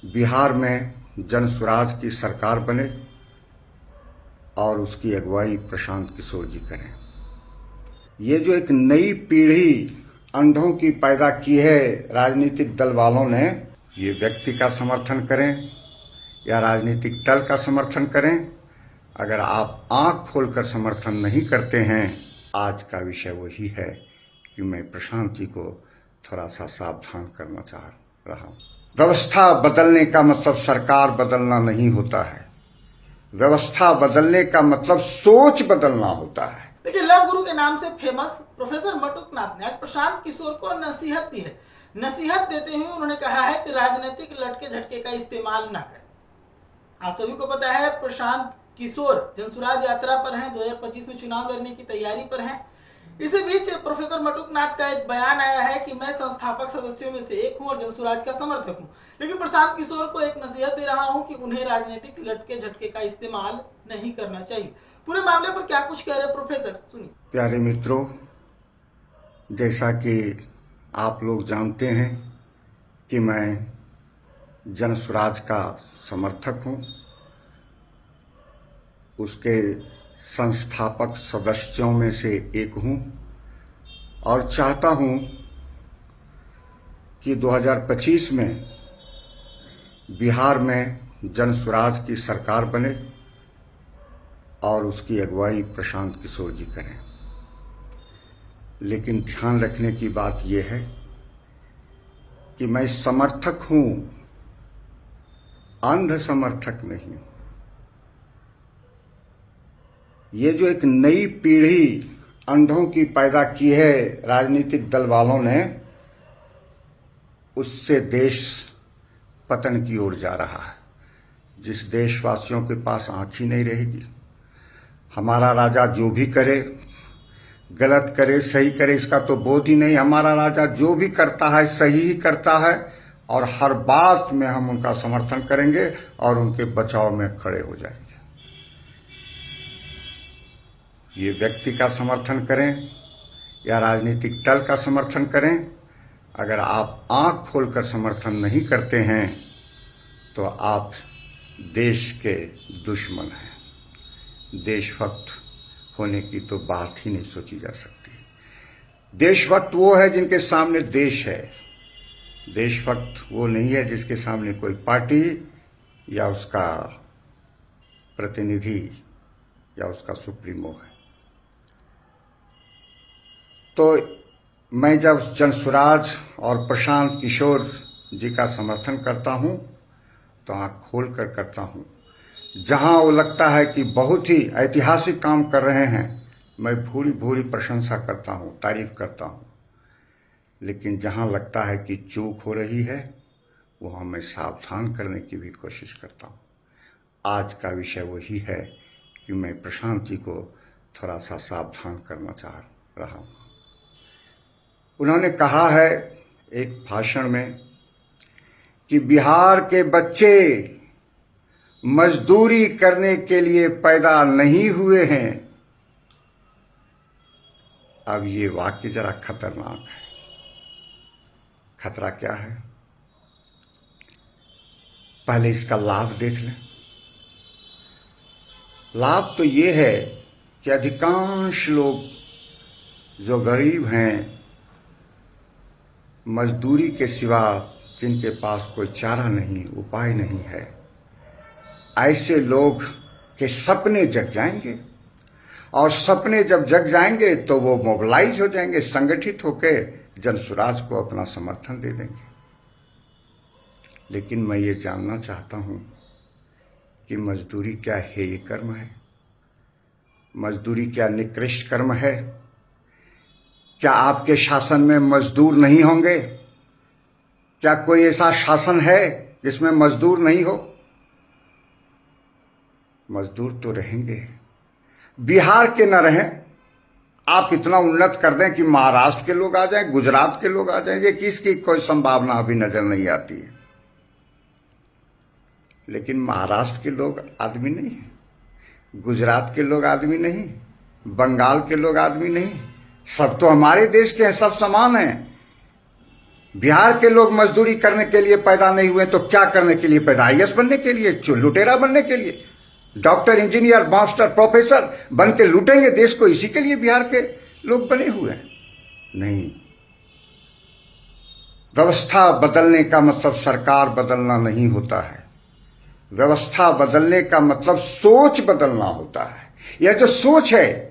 बिहार में जन स्वराज की सरकार बने और उसकी अगुवाई प्रशांत किशोर जी करें। ये जो एक नई पीढ़ी अंधों की पैदा की है राजनीतिक दल वालों ने, ये व्यक्ति का समर्थन करें या राजनीतिक दल का समर्थन करें, अगर आप आंख खोलकर समर्थन नहीं करते हैं, आज का विषय वही है कि मैं प्रशांत जी को थोड़ा सा सावधान करना चाह रहा हूं। व्यवस्था बदलने का मतलब सरकार बदलना नहीं होता है। व्यवस्था बदलने का मतलब सोच बदलना होता है। देखिए, लव गुरु के नाम से फेमस प्रोफेसर मटुकनाथ ने आज प्रशांत किशोर को नसीहत दी है। नसीहत देते हुए उन्होंने कहा है कि राजनीतिक लटके झटके का इस्तेमाल ना करें। आप सभी को पता है प्रशांत किशोर जनसुराज यात्रा पर हैं, 2025 में चुनाव लड़ने की तैयारी पर हैं। इसी बीच प्रोफेसर मटुकनाथ का एक बयान आया है कि मैं संस्थापक सदस्यों में से एक हूं और जनसुराज का समर्थक हूं, लेकिन प्रशांत किशोर को एक नसीहत दे रहा हूं कि उन्हें राजनीतिक लटके झटके का इस्तेमाल नहीं करना चाहिए। पूरे मामले पर क्या कुछ कह रहे प्रोफेसर, सुनिए। प्यारे मित्रों, जैसा कि आप लोग जानते हैं कि मैं जनसुराज का समर्थक हूं, उसके संस्थापक सदस्यों में से एक हूं और चाहता हूं कि 2025 में बिहार में जनसुराज की सरकार बने और उसकी अगुवाई प्रशांत किशोर जी करें। लेकिन ध्यान रखने की बात यह है कि मैं समर्थक हूं, अंध समर्थक नहीं। ये जो एक नई पीढ़ी अंधों की पैदा की है राजनीतिक दल वालों ने, उससे देश पतन की ओर जा रहा है। जिस देशवासियों के पास आंख ही नहीं रहेगी, हमारा राजा जो भी करे, गलत करे सही करे, इसका तो बोध ही नहीं। हमारा राजा जो भी करता है सही ही करता है और हर बात में हम उनका समर्थन करेंगे और उनके बचाव में खड़े हो जाएंगे। ये व्यक्ति का समर्थन करें या राजनीतिक दल का समर्थन करें, अगर आप आंख खोलकर समर्थन नहीं करते हैं तो आप देश के दुश्मन हैं। देशभक्त होने की तो बात ही नहीं सोची जा सकती। देशभक्त वो है जिनके सामने देश है। देशभक्त वो नहीं है जिसके सामने कोई पार्टी या उसका प्रतिनिधि या उसका सुप्रीमो है। तो मैं जब जनसुराज और प्रशांत किशोर जी का समर्थन करता हूं तो आंख खोल कर करता हूं। जहां वो लगता है कि बहुत ही ऐतिहासिक काम कर रहे हैं, मैं भूरी भूरी प्रशंसा करता हूं, तारीफ करता हूं। लेकिन जहां लगता है कि चूक हो रही है, वहां मैं सावधान करने की भी कोशिश करता हूं। आज का विषय वही है कि मैं प्रशांत जी को थोड़ा सा सावधान करना चाह रहा हूं। उन्होंने कहा है एक भाषण में कि बिहार के बच्चे मजदूरी करने के लिए पैदा नहीं हुए हैं। अब ये वाक्य जरा खतरनाक है। खतरा क्या है, पहले इसका लाभ देख लें। लाभ तो ये है कि अधिकांश लोग जो गरीब हैं, मजदूरी के सिवा जिनके पास कोई चारा नहीं, उपाय नहीं है, ऐसे लोग के सपने जग जाएंगे और सपने जब जग जाएंगे तो वो मोबिलाइज हो जाएंगे, संगठित होकर जनसुराज को अपना समर्थन दे देंगे। लेकिन मैं ये जानना चाहता हूं कि मजदूरी क्या हेय कर्म है? मजदूरी क्या निकृष्ट कर्म है? क्या आपके शासन में मजदूर नहीं होंगे? क्या कोई ऐसा शासन है जिसमें मजदूर नहीं हो? मजदूर तो रहेंगे। बिहार के न रहें, आप इतना उन्नत कर दें कि महाराष्ट्र के लोग आ जाएं, गुजरात के लोग आ जाएंगे, किसकी कोई संभावना अभी नजर नहीं आती है। लेकिन महाराष्ट्र के लोग आदमी नहीं है, गुजरात के लोग आदमी नहीं, बंगाल के लोग आदमी नहीं, सब तो हमारे देश के हैं, सब समान हैं। बिहार के लोग मजदूरी करने के लिए पैदा नहीं हुए तो क्या करने के लिए पैदा? आईएएस बनने के लिए, लुटेरा बनने के लिए, डॉक्टर, इंजीनियर, मास्टर, प्रोफेसर बन के लूटेंगे देश को, इसी के लिए बिहार के लोग बने हुए हैं? नहीं। व्यवस्था बदलने का मतलब सरकार बदलना नहीं होता है। व्यवस्था बदलने का मतलब सोच बदलना होता है। यह जो सोच है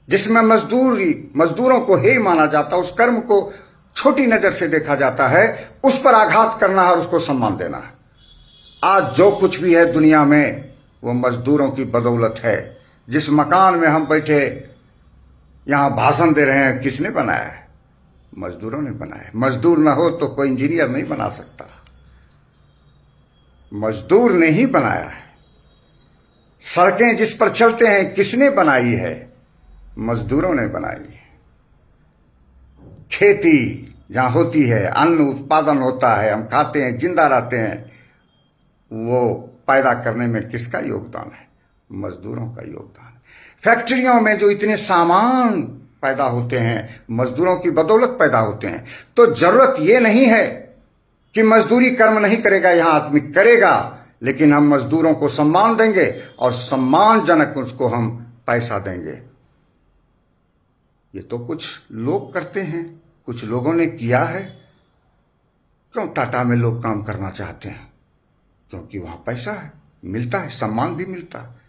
जिसमें मजदूरों को हे माना जाता है, उस कर्म को छोटी नजर से देखा जाता है, उस पर आघात करना है और उसको सम्मान देना है। आज जो कुछ भी है दुनिया में वो मजदूरों की बदौलत है। जिस मकान में हम बैठे यहां भाषण दे रहे हैं, किसने बनाया है? मजदूरों ने बनाया है। मजदूर ना हो तो कोई इंजीनियर नहीं बना सकता, मजदूर ने ही बनाया है। सड़कें जिस पर चलते हैं किसने बनाई है? मजदूरों ने बनाई है। खेती जहां होती है, अन्न उत्पादन होता है, हम खाते हैं, जिंदा रहते हैं, वो पैदा करने में किसका योगदान है? मजदूरों का योगदान है। फैक्ट्रियों में जो इतने सामान पैदा होते हैं, मजदूरों की बदौलत पैदा होते हैं। तो जरूरत ये नहीं है कि मजदूरी कर्म नहीं करेगा, यहां आदमी करेगा, लेकिन हम मजदूरों को सम्मान देंगे और सम्मानजनक उसको हम पैसा देंगे। ये तो कुछ लोग करते हैं, कुछ लोगों ने किया है। क्यों टाटा में लोग काम करना चाहते हैं? क्योंकि वहां पैसा है, मिलता है, सम्मान भी मिलता है।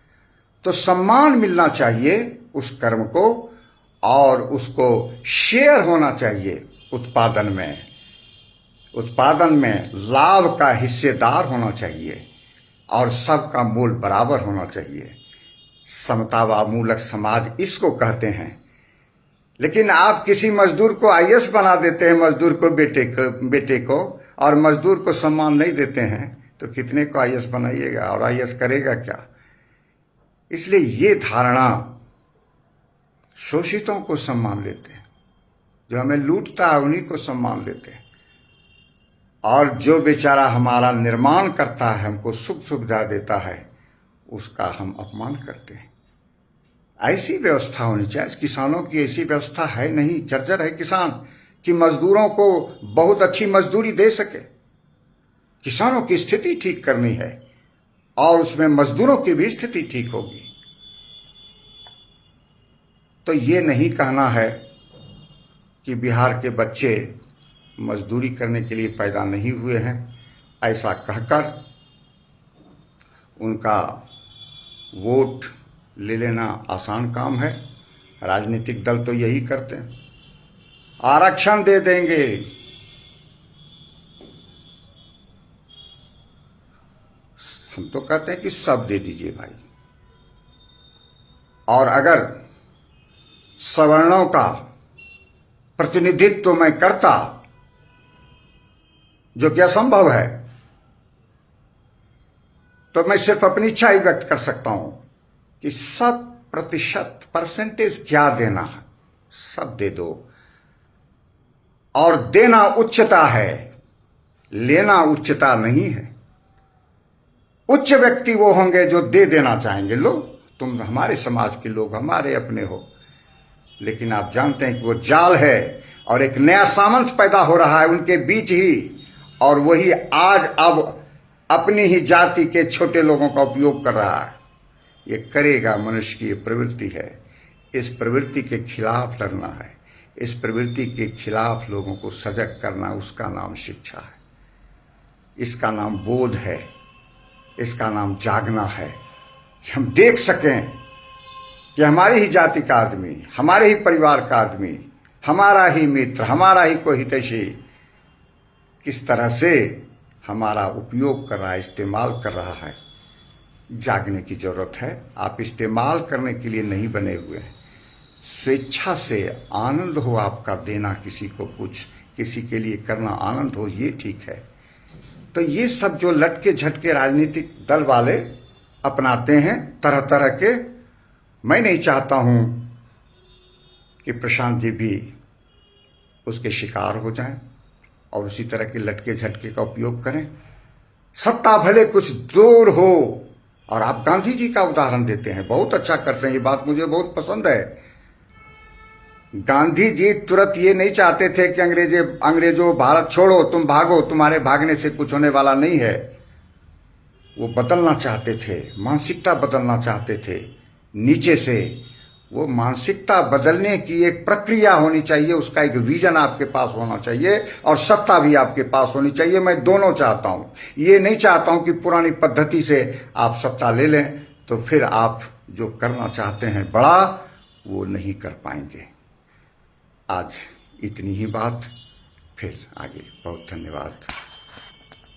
तो सम्मान मिलना चाहिए उस कर्म को, और उसको शेयर होना चाहिए उत्पादन में। उत्पादन में लाभ का हिस्सेदार होना चाहिए और सबका मोल बराबर होना चाहिए। समतावामूलक समाज इसको कहते हैं। लेकिन आप किसी मजदूर को आईएएस बना देते हैं, मजदूर को बेटे को, और मजदूर को सम्मान नहीं देते हैं, तो कितने को आईएएस बनाइएगा और आईएएस करेगा क्या? इसलिए ये धारणा, शोषितों को सम्मान देते हैं, जो हमें लूटता है उन्हीं को सम्मान देते हैं, और जो बेचारा हमारा निर्माण करता है, हमको सुख सुविधा देता है, उसका हम अपमान करते हैं। ऐसी व्यवस्था होनी चाहिए। किसानों की ऐसी व्यवस्था है नहीं। जर्जर है किसान कि मजदूरों को बहुत अच्छी मजदूरी दे सके। किसानों की स्थिति ठीक करनी है और उसमें मजदूरों की भी स्थिति ठीक होगी। तो ये नहीं कहना है कि बिहार के बच्चे मजदूरी करने के लिए पैदा नहीं हुए हैं। ऐसा कहकर उनका वोट ले लेना आसान काम है। राजनीतिक दल तो यही करते हैं, आरक्षण दे देंगे। हम तो कहते हैं कि सब दे दीजिए भाई। और अगर सवर्णों का प्रतिनिधित्व मैं करता, जो कि असंभव है, तो मैं सिर्फ अपनी इच्छा ही व्यक्त कर सकता हूं कि 100% परसेंटेज क्या देना है, सब दे दो। और देना उच्चता है, लेना उच्चता नहीं है। उच्च व्यक्ति वो होंगे जो दे देना चाहेंगे। लो, तुम हमारे समाज के लोग, हमारे अपने हो। लेकिन आप जानते हैं कि वो जाल है और एक नया सामंत पैदा हो रहा है उनके बीच ही, और वही आज अब अपनी ही जाति के छोटे लोगों का उपयोग कर रहा है। ये करेगा, मनुष्य की ये प्रवृत्ति है। इस प्रवृत्ति के खिलाफ लड़ना है, इस प्रवृत्ति के खिलाफ लोगों को सजग करना, उसका नाम शिक्षा है, इसका नाम बोध है, इसका नाम जागना है। कि हम देख सकें कि हमारी ही जाति का आदमी, हमारे ही परिवार का आदमी, हमारा ही मित्र, हमारा ही कोई हितैषी किस तरह से हमारा उपयोग कर रहा है, इस्तेमाल कर रहा है। जागने की जरूरत है। आप इस्तेमाल करने के लिए नहीं बने हुए हैं। स्वेच्छा से आनंद हो आपका देना, किसी को कुछ, किसी के लिए करना आनंद हो, ये ठीक है। तो ये सब जो लटके झटके राजनीतिक दल वाले अपनाते हैं तरह तरह के, मैं नहीं चाहता हूं कि प्रशांत जी भी उसके शिकार हो जाएं और उसी तरह के लटके झटके का उपयोग करें। सत्ता भले कुछ दूर हो, और आप गांधी जी का उदाहरण देते हैं, बहुत अच्छा करते हैं, ये बात मुझे बहुत पसंद है। गांधी जी तुरंत ये नहीं चाहते थे कि अंग्रेजों भारत छोड़ो, तुम भागो, तुम्हारे भागने से कुछ होने वाला नहीं है। वो बदलना चाहते थे, मानसिकता बदलना चाहते थे नीचे से। वो मानसिकता बदलने की एक प्रक्रिया होनी चाहिए, उसका एक विजन आपके पास होना चाहिए और सत्ता भी आपके पास होनी चाहिए। मैं दोनों चाहता हूं, ये नहीं चाहता हूं कि पुरानी पद्धति से आप सत्ता ले लें तो फिर आप जो करना चाहते हैं बड़ा, वो नहीं कर पाएंगे। आज इतनी ही बात, फिर आगे। बहुत धन्यवाद।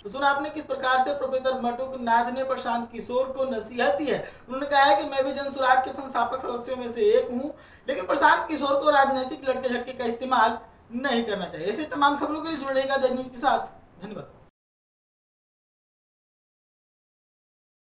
तो सुना आपने किस प्रकार से प्रोफेसर मटुकनाथ ने प्रशांत किशोर को नसीहत दी है। उन्होंने कहा है कि मैं भी जनसुराज के संस्थापक सदस्यों में से एक हूं, लेकिन प्रशांत किशोर को राजनीतिक लटके झटके का इस्तेमाल नहीं करना चाहिए। ऐसे तमाम खबरों के लिए जुड़े रहेगा दैनिक न्यूज के साथ। धन्यवाद।